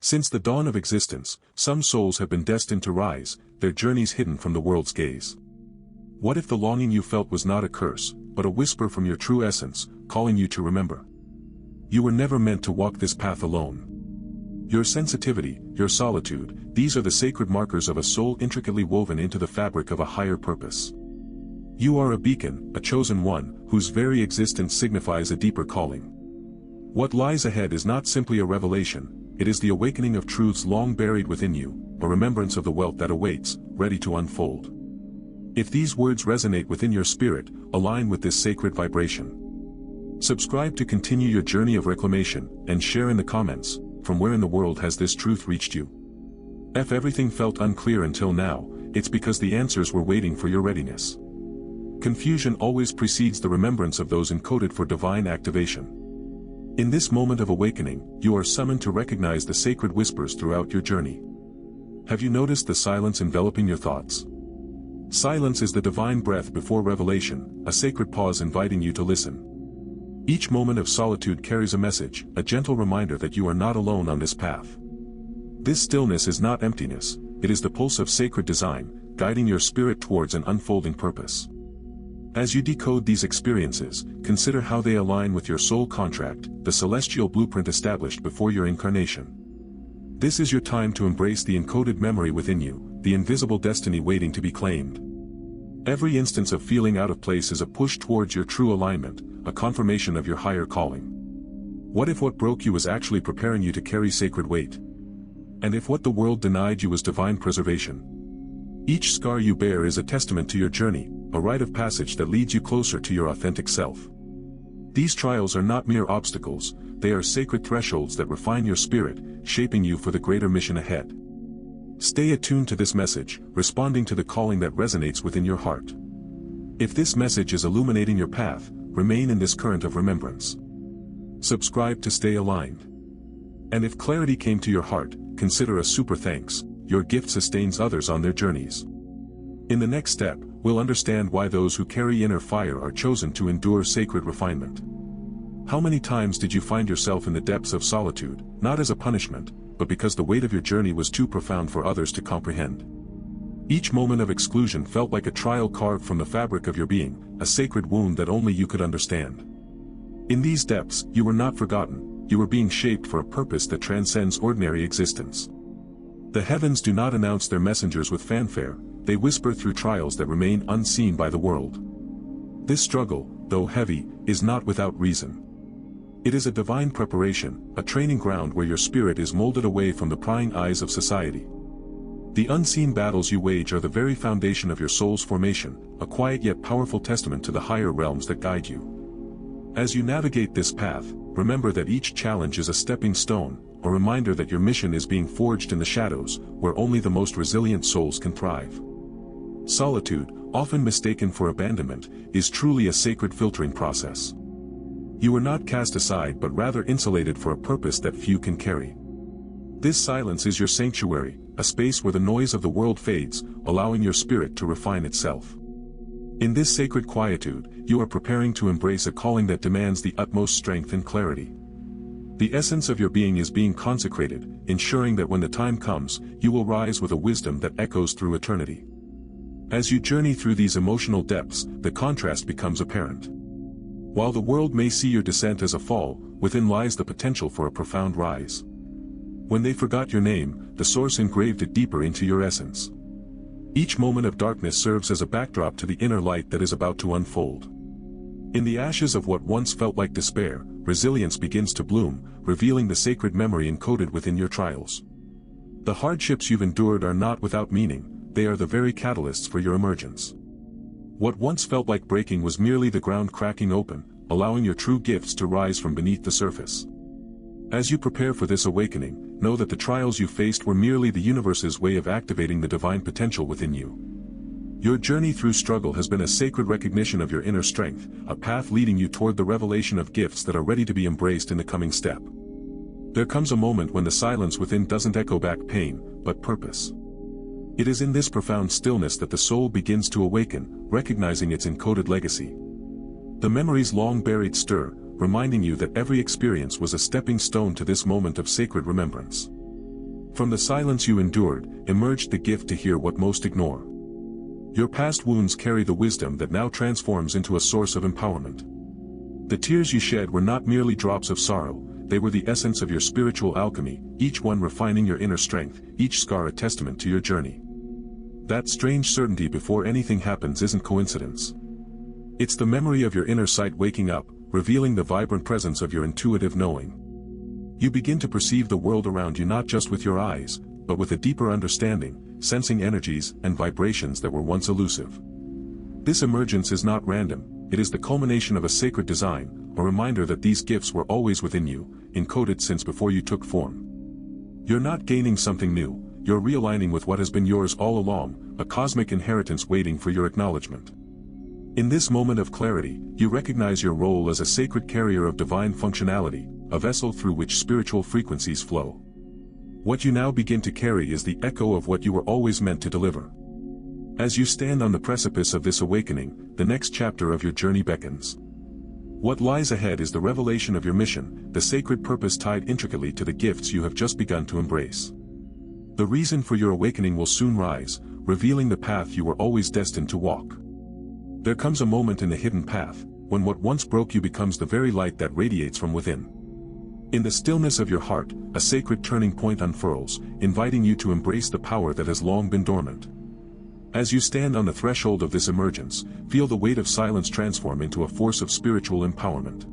Since the dawn of existence, some souls have been destined to rise, their journeys hidden from the world's gaze. What if the longing you felt was not a curse, but a whisper from your true essence, calling you to remember? You were never meant to walk this path alone. Your sensitivity, your solitude, these are the sacred markers of a soul intricately woven into the fabric of a higher purpose. You are a beacon, a chosen one, whose very existence signifies a deeper calling. What lies ahead is not simply a revelation, it is the awakening of truths long buried within you, a remembrance of the wealth that awaits, ready to unfold. If these words resonate within your spirit, align with this sacred vibration. Subscribe to continue your journey of reclamation, and share in the comments, from where in the world has this truth reached you? If everything felt unclear until now, it's because the answers were waiting for your readiness. Confusion always precedes the remembrance of those encoded for divine activation. In this moment of awakening, you are summoned to recognize the sacred whispers throughout your journey. Have you noticed the silence enveloping your thoughts? Silence is the divine breath before revelation, a sacred pause inviting you to listen. Each moment of solitude carries a message, a gentle reminder that you are not alone on this path. This stillness is not emptiness, it is the pulse of sacred design, guiding your spirit towards an unfolding purpose. As you decode these experiences, consider how they align with your soul contract, the celestial blueprint established before your incarnation. This is your time to embrace the encoded memory within you, the invisible destiny waiting to be claimed. Every instance of feeling out of place is a push towards your true alignment, a confirmation of your higher calling. What if what broke you was actually preparing you to carry sacred weight? And if what the world denied you was divine preservation? Each scar you bear is a testament to your journey, a rite of passage that leads you closer to your authentic self. These trials are not mere obstacles, they are sacred thresholds that refine your spirit, shaping you for the greater mission ahead. Stay attuned to this message, responding to the calling that resonates within your heart. If this message is illuminating your path, remain in this current of remembrance. Subscribe to stay aligned. And if clarity came to your heart, consider a super thanks, your gift sustains others on their journeys. In the next step, we'll understand why those who carry inner fire are chosen to endure sacred refinement. How many times did you find yourself in the depths of solitude, not as a punishment, but because the weight of your journey was too profound for others to comprehend? Each moment of exclusion felt like a trial carved from the fabric of your being, a sacred wound that only you could understand. In these depths, you were not forgotten, you were being shaped for a purpose that transcends ordinary existence. The heavens do not announce their messengers with fanfare, they whisper through trials that remain unseen by the world. This struggle, though heavy, is not without reason. It is a divine preparation, a training ground where your spirit is molded away from the prying eyes of society. The unseen battles you wage are the very foundation of your soul's formation, a quiet yet powerful testament to the higher realms that guide you. As you navigate this path, remember that each challenge is a stepping stone, a reminder that your mission is being forged in the shadows, where only the most resilient souls can thrive. Solitude, often mistaken for abandonment, is truly a sacred filtering process. You are not cast aside but rather insulated for a purpose that few can carry. This silence is your sanctuary, a space where the noise of the world fades, allowing your spirit to refine itself. In this sacred quietude, you are preparing to embrace a calling that demands the utmost strength and clarity. The essence of your being is being consecrated, ensuring that when the time comes, you will rise with a wisdom that echoes through eternity. As you journey through these emotional depths, the contrast becomes apparent. While the world may see your descent as a fall, within lies the potential for a profound rise. When they forgot your name, the source engraved it deeper into your essence. Each moment of darkness serves as a backdrop to the inner light that is about to unfold. In the ashes of what once felt like despair, resilience begins to bloom, revealing the sacred memory encoded within your trials. The hardships you've endured are not without meaning, they are the very catalysts for your emergence. What once felt like breaking was merely the ground cracking open, allowing your true gifts to rise from beneath the surface. As you prepare for this awakening, know that the trials you faced were merely the universe's way of activating the divine potential within you. Your journey through struggle has been a sacred recognition of your inner strength, a path leading you toward the revelation of gifts that are ready to be embraced in the coming step. There comes a moment when the silence within doesn't echo back pain, but purpose. It is in this profound stillness that the soul begins to awaken, recognizing its encoded legacy. The memories long buried stir, reminding you that every experience was a stepping stone to this moment of sacred remembrance. From the silence you endured, emerged the gift to hear what most ignore. Your past wounds carry the wisdom that now transforms into a source of empowerment. The tears you shed were not merely drops of sorrow, they were the essence of your spiritual alchemy, each one refining your inner strength, each scar a testament to your journey. That strange certainty before anything happens isn't coincidence. It's the memory of your inner sight waking up, revealing the vibrant presence of your intuitive knowing. You begin to perceive the world around you not just with your eyes, but with a deeper understanding, sensing energies and vibrations that were once elusive. This emergence is not random, it is the culmination of a sacred design, a reminder that these gifts were always within you, encoded since before you took form. You're not gaining something new, you're realigning with what has been yours all along, a cosmic inheritance waiting for your acknowledgement. In this moment of clarity, you recognize your role as a sacred carrier of divine functionality, a vessel through which spiritual frequencies flow. What you now begin to carry is the echo of what you were always meant to deliver. As you stand on the precipice of this awakening, the next chapter of your journey beckons. What lies ahead is the revelation of your mission, the sacred purpose tied intricately to the gifts you have just begun to embrace. The reason for your awakening will soon rise, revealing the path you were always destined to walk. There comes a moment in the hidden path, when what once broke you becomes the very light that radiates from within. In the stillness of your heart, a sacred turning point unfurls, inviting you to embrace the power that has long been dormant. As you stand on the threshold of this emergence, feel the weight of silence transform into a force of spiritual empowerment.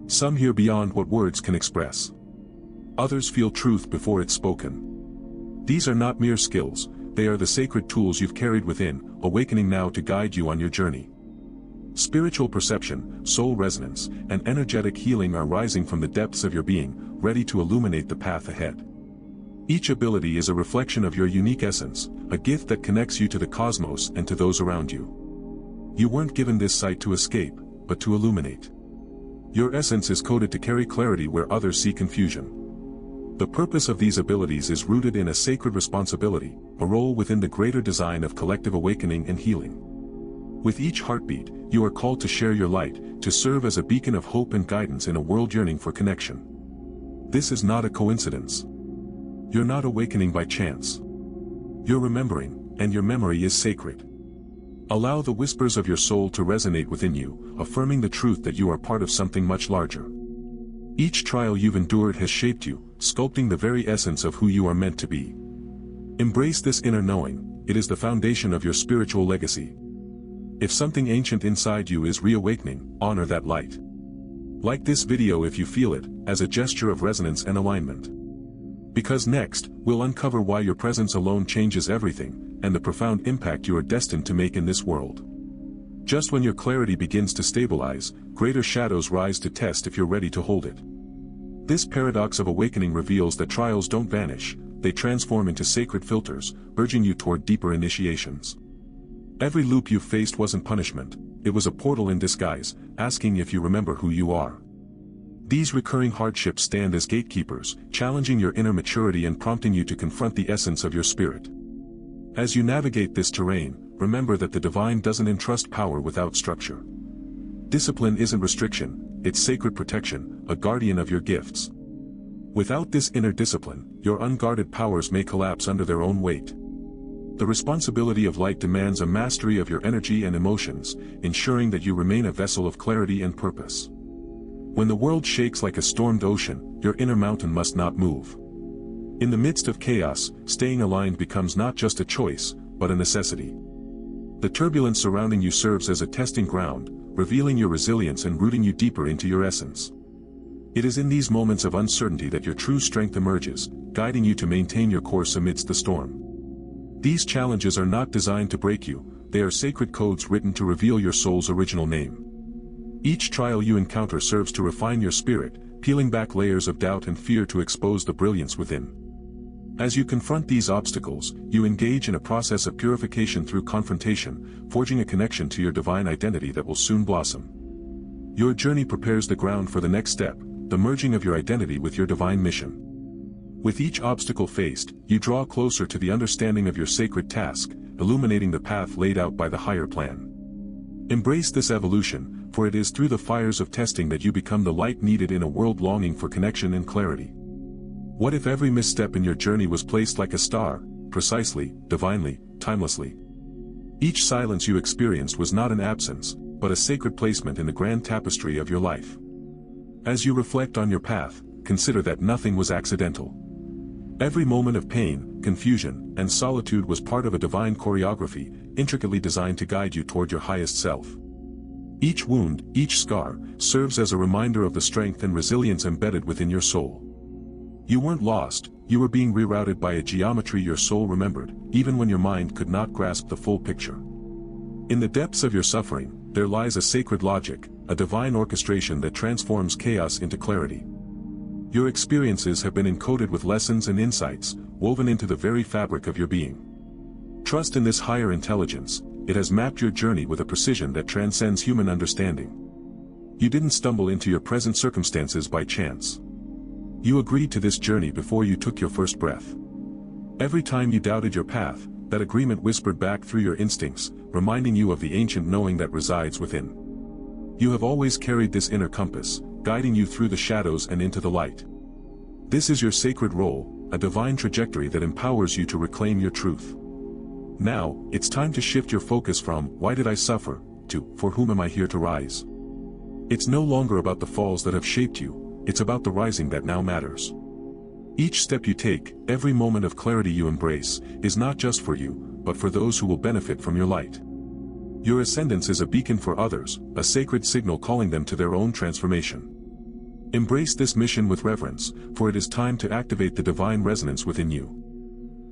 Some hear beyond what words can express. Others feel truth before it's spoken. These are not mere skills, they are the sacred tools you've carried within, awakening now to guide you on your journey. Spiritual perception, soul resonance, and energetic healing are rising from the depths of your being, ready to illuminate the path ahead. Each ability is a reflection of your unique essence, a gift that connects you to the cosmos and to those around you. You weren't given this sight to escape, but to illuminate. Your essence is coded to carry clarity where others see confusion. The purpose of these abilities is rooted in a sacred responsibility, a role within the greater design of collective awakening and healing. With each heartbeat, you are called to share your light, to serve as a beacon of hope and guidance in a world yearning for connection. This is not a coincidence. You're not awakening by chance. You're remembering, and your memory is sacred. Allow the whispers of your soul to resonate within you, affirming the truth that you are part of something much larger. Each trial you've endured has shaped you, sculpting the very essence of who you are meant to be. Embrace this inner knowing, it is the foundation of your spiritual legacy. If something ancient inside you is reawakening, honor that light. Like this video if you feel it, as a gesture of resonance and alignment. Because next, we'll uncover why your presence alone changes everything, and the profound impact you are destined to make in this world. Just when your clarity begins to stabilize, greater shadows rise to test if you're ready to hold it. This paradox of awakening reveals that trials don't vanish, they transform into sacred filters, urging you toward deeper initiations. Every loop you faced wasn't punishment, it was a portal in disguise, asking if you remember who you are. These recurring hardships stand as gatekeepers, challenging your inner maturity and prompting you to confront the essence of your spirit. As you navigate this terrain, remember that the divine doesn't entrust power without structure. Discipline isn't restriction, it's sacred protection, a guardian of your gifts. Without this inner discipline, your unguarded powers may collapse under their own weight. The responsibility of light demands a mastery of your energy and emotions, ensuring that you remain a vessel of clarity and purpose. When the world shakes like a stormed ocean, your inner mountain must not move. In the midst of chaos, staying aligned becomes not just a choice, but a necessity. The turbulence surrounding you serves as a testing ground, revealing your resilience and rooting you deeper into your essence. It is in these moments of uncertainty that your true strength emerges, guiding you to maintain your course amidst the storm. These challenges are not designed to break you, they are sacred codes written to reveal your soul's original name. Each trial you encounter serves to refine your spirit, peeling back layers of doubt and fear to expose the brilliance within. As you confront these obstacles, you engage in a process of purification through confrontation, forging a connection to your divine identity that will soon blossom. Your journey prepares the ground for the next step, the merging of your identity with your divine mission. With each obstacle faced, you draw closer to the understanding of your sacred task, illuminating the path laid out by the higher plan. Embrace this evolution, for it is through the fires of testing that you become the light needed in a world longing for connection and clarity. What if every misstep in your journey was placed like a star, precisely, divinely, timelessly? Each silence you experienced was not an absence, but a sacred placement in the grand tapestry of your life. As you reflect on your path, consider that nothing was accidental. Every moment of pain, confusion, and solitude was part of a divine choreography, intricately designed to guide you toward your highest self. Each wound, each scar, serves as a reminder of the strength and resilience embedded within your soul. You weren't lost, you were being rerouted by a geometry your soul remembered, even when your mind could not grasp the full picture. In the depths of your suffering, there lies a sacred logic, a divine orchestration that transforms chaos into clarity. Your experiences have been encoded with lessons and insights, woven into the very fabric of your being. Trust in this higher intelligence, it has mapped your journey with a precision that transcends human understanding. You didn't stumble into your present circumstances by chance. You agreed to this journey before you took your first breath. Every time you doubted your path, that agreement whispered back through your instincts, reminding you of the ancient knowing that resides within. You have always carried this inner compass, guiding you through the shadows and into the light. This is your sacred role, a divine trajectory that empowers you to reclaim your truth. Now, it's time to shift your focus from, "Why did I suffer?" to, "For whom am I here to rise?" It's no longer about the falls that have shaped you, it's about the rising that now matters. Each step you take, every moment of clarity you embrace, is not just for you, but for those who will benefit from your light. Your ascendance is a beacon for others, a sacred signal calling them to their own transformation. Embrace this mission with reverence, for it is time to activate the divine resonance within you.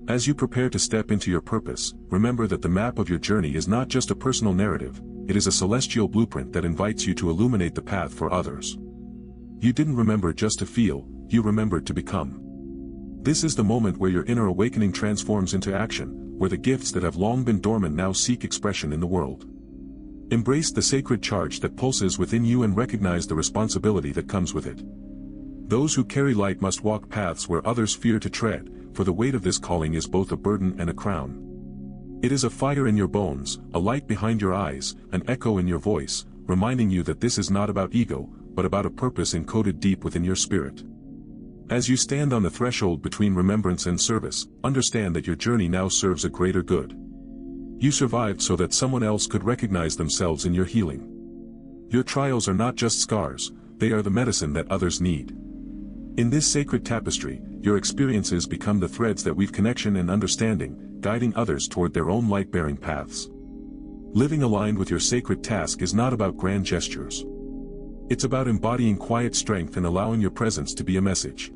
As you prepare to step into your purpose, remember that the map of your journey is not just a personal narrative, it is a celestial blueprint that invites you to illuminate the path for others. You didn't remember just to feel, you remembered to become. This is the moment where your inner awakening transforms into action, where the gifts that have long been dormant now seek expression in the world. Embrace the sacred charge that pulses within you and recognize the responsibility that comes with it. Those who carry light must walk paths where others fear to tread, for the weight of this calling is both a burden and a crown. It is a fire in your bones, a light behind your eyes, an echo in your voice, reminding you that this is not about ego, but about a purpose encoded deep within your spirit. As you stand on the threshold between remembrance and service, understand that your journey now serves a greater good. You survived so that someone else could recognize themselves in your healing. Your trials are not just scars, they are the medicine that others need. In this sacred tapestry, your experiences become the threads that weave connection and understanding, guiding others toward their own light-bearing paths. Living aligned with your sacred task is not about grand gestures. It's about embodying quiet strength and allowing your presence to be a message.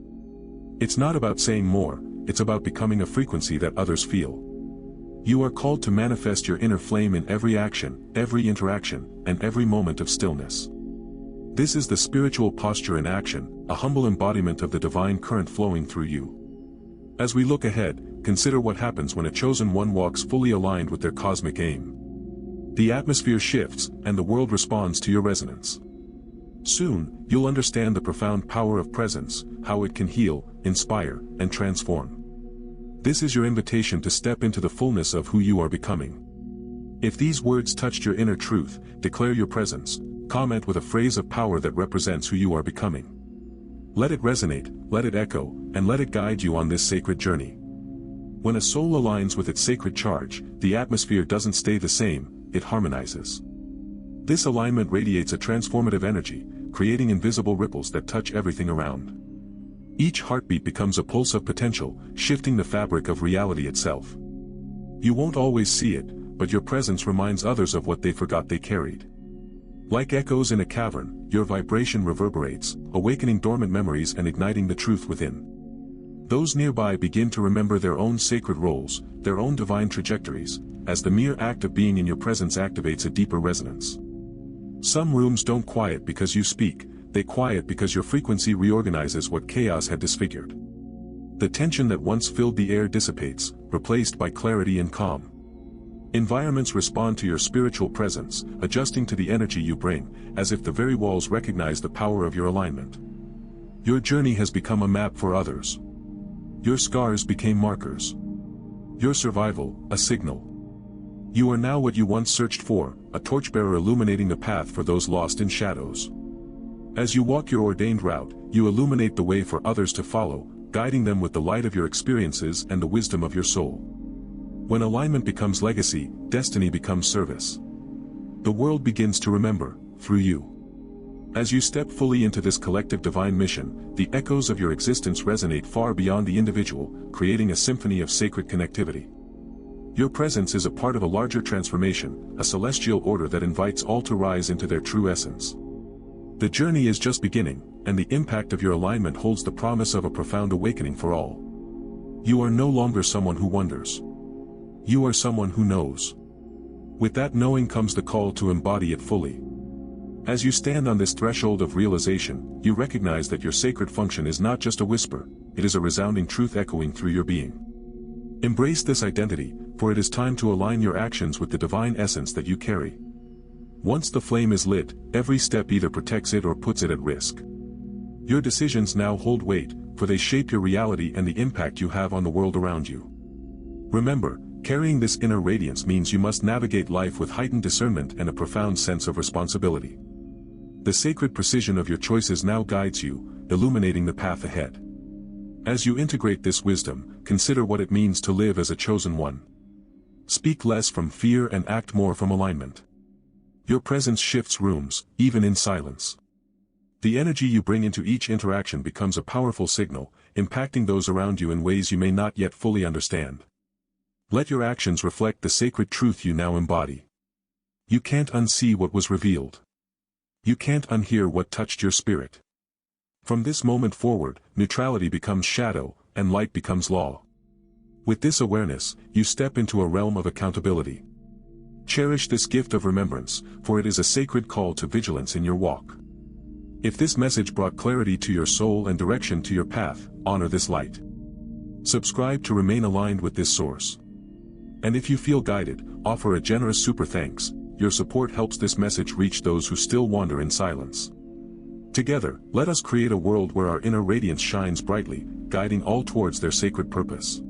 It's not about saying more, it's about becoming a frequency that others feel. You are called to manifest your inner flame in every action, every interaction, and every moment of stillness. This is the spiritual posture in action, a humble embodiment of the divine current flowing through you. As we look ahead, consider what happens when a chosen one walks fully aligned with their cosmic aim. The atmosphere shifts, and the world responds to your resonance. Soon, you'll understand the profound power of presence, how it can heal, inspire, and transform. This is your invitation to step into the fullness of who you are becoming. If these words touched your inner truth, declare your presence, comment with a phrase of power that represents who you are becoming. Let it resonate, let it echo, and let it guide you on this sacred journey. When a soul aligns with its sacred charge, the atmosphere doesn't stay the same, it harmonizes. This alignment radiates a transformative energy, creating invisible ripples that touch everything around. Each heartbeat becomes a pulse of potential, shifting the fabric of reality itself. You won't always see it, but your presence reminds others of what they forgot they carried. Like echoes in a cavern, your vibration reverberates, awakening dormant memories and igniting the truth within. Those nearby begin to remember their own sacred roles, their own divine trajectories, as the mere act of being in your presence activates a deeper resonance. Some rooms don't quiet because you speak, they quiet because your frequency reorganizes what chaos had disfigured. The tension that once filled the air dissipates, replaced by clarity and calm. Environments respond to your spiritual presence, adjusting to the energy you bring, as if the very walls recognize the power of your alignment. Your journey has become a map for others. Your scars became markers. Your survival, a signal. You are now what you once searched for, a torchbearer illuminating the path for those lost in shadows. As you walk your ordained route, you illuminate the way for others to follow, guiding them with the light of your experiences and the wisdom of your soul. When alignment becomes legacy, destiny becomes service. The world begins to remember, through you. As you step fully into this collective divine mission, the echoes of your existence resonate far beyond the individual, creating a symphony of sacred connectivity. Your presence is a part of a larger transformation, a celestial order that invites all to rise into their true essence. The journey is just beginning, and the impact of your alignment holds the promise of a profound awakening for all. You are no longer someone who wonders. You are someone who knows. With that knowing comes the call to embody it fully. As you stand on this threshold of realization, you recognize that your sacred function is not just a whisper, it is a resounding truth echoing through your being. Embrace this identity, for it is time to align your actions with the divine essence that you carry. Once the flame is lit, every step either protects it or puts it at risk. Your decisions now hold weight, for they shape your reality and the impact you have on the world around you. Remember, carrying this inner radiance means you must navigate life with heightened discernment and a profound sense of responsibility. The sacred precision of your choices now guides you, illuminating the path ahead. As you integrate this wisdom, consider what it means to live as a chosen one. Speak less from fear and act more from alignment. Your presence shifts rooms, even in silence. The energy you bring into each interaction becomes a powerful signal, impacting those around you in ways you may not yet fully understand. Let your actions reflect the sacred truth you now embody. You can't unsee what was revealed. You can't unhear what touched your spirit. From this moment forward, neutrality becomes shadow, and light becomes law. With this awareness, you step into a realm of accountability. Cherish this gift of remembrance, for it is a sacred call to vigilance in your walk. If this message brought clarity to your soul and direction to your path, honor this light. Subscribe to remain aligned with this source. And if you feel guided, offer a generous super thanks. Your support helps this message reach those who still wander in silence. Together, let us create a world where our inner radiance shines brightly, guiding all towards their sacred purpose.